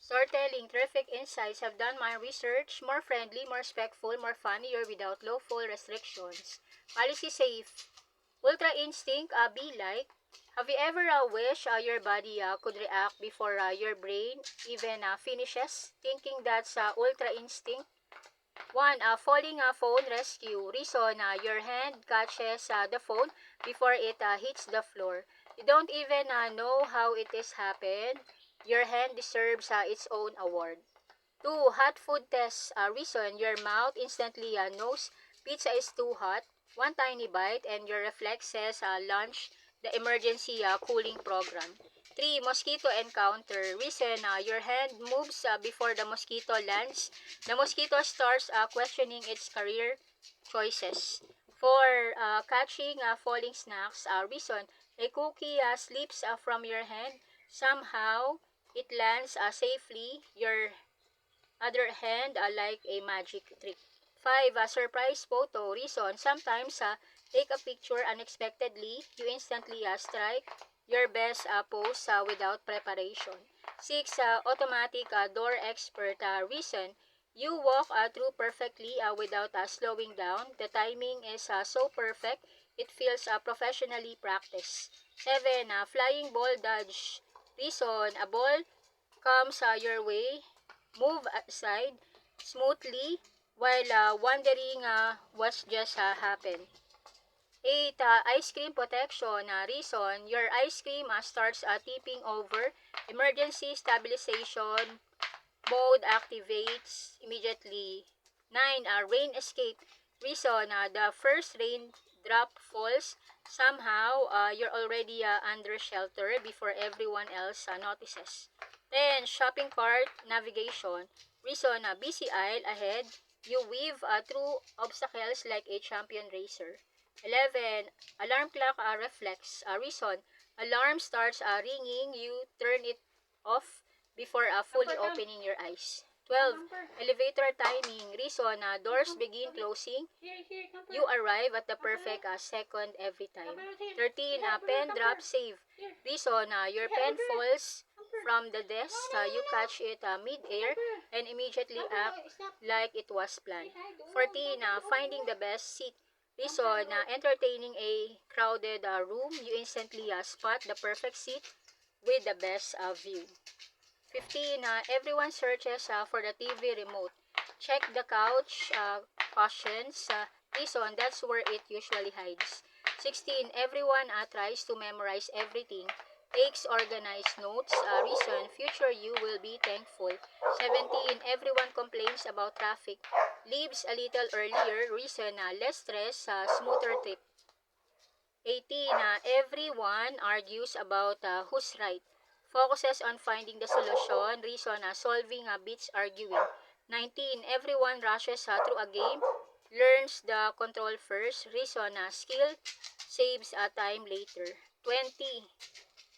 Storytelling, terrific insights. Have done my research. More friendly, more respectful, more funnier without lawful restrictions. Policy safe. Ultra instinct, be like. Have you ever wished your body could react before your brain even finishes? Thinking that's ultra instinct. One, falling phone rescue. Reason, your hand catches the phone before it hits the floor. You don't even know how it is happened. Your hand deserves its own award. Two, hot food test. Reason, your mouth instantly knows pizza is too hot. One tiny bite and your reflexes launch the emergency cooling program. Three, mosquito encounter. Reason, your hand moves before the mosquito lands. The mosquito starts questioning its career choices. Four, catching falling snacks. Reason, a cookie slips from your hand. Somehow, it lands safely. Your other hand like a magic trick. Five, surprise photo. Reason, sometimes take a picture unexpectedly. You instantly strike your best pose without preparation. Six, automatic door expert. Reason, you walk through perfectly without slowing down. The timing is so perfect, it feels professionally practiced. Seven, flying ball dodge. Reason, a ball comes your way, move aside smoothly while wondering what's just happened. 8. Ice cream protection. Reason, your ice cream starts tipping over. Emergency stabilization mode activates immediately. 9. Rain escape. Reason, the first rain drop falls. Somehow, you're already under shelter before everyone else notices. 10. Shopping cart navigation. Reason, busy aisle ahead. You weave through obstacles like a champion racer. 11. Alarm clock reflex. Reason, alarm starts ringing. You turn it off before fully opening your eyes. 12. Elevator timing. Reason, doors begin closing. You arrive at the perfect second every time. 13. Pen drop save. Reason, your pen falls from the desk. You catch it mid-air and immediately act like it was planned. 14. Finding the best seat. Reason, entertaining a crowded room. You instantly spot the perfect seat with the best view. 15. Everyone searches for the TV remote. Check the couch cushions. Reason, that's where it usually hides. 16. Everyone tries to memorize everything. Takes organized notes. Reason, future you will be thankful. 17. Everyone complains about traffic. Leaves a little earlier. Reason, less stress, smoother trip. 18. Everyone argues about who's right. Focuses on finding the solution. Reason, solving beats arguing. 19. Everyone rushes through a game. Learns the control first. Reason, skill saves time later. 20.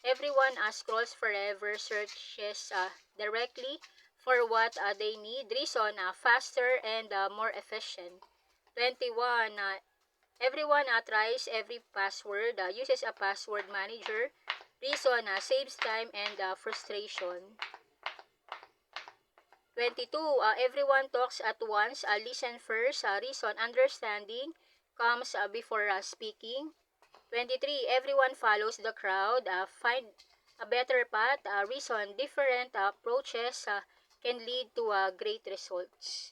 Everyone scrolls forever. Searches directly for what they need. Reason, faster and more efficient. 21. Everyone tries every password, uses a password manager. Reason, saves time and frustration. 22. Everyone talks at once. Listen first. Reason, understanding comes before speaking. 23. Everyone follows the crowd. Find a better path. Reason, different approaches can lead to great results.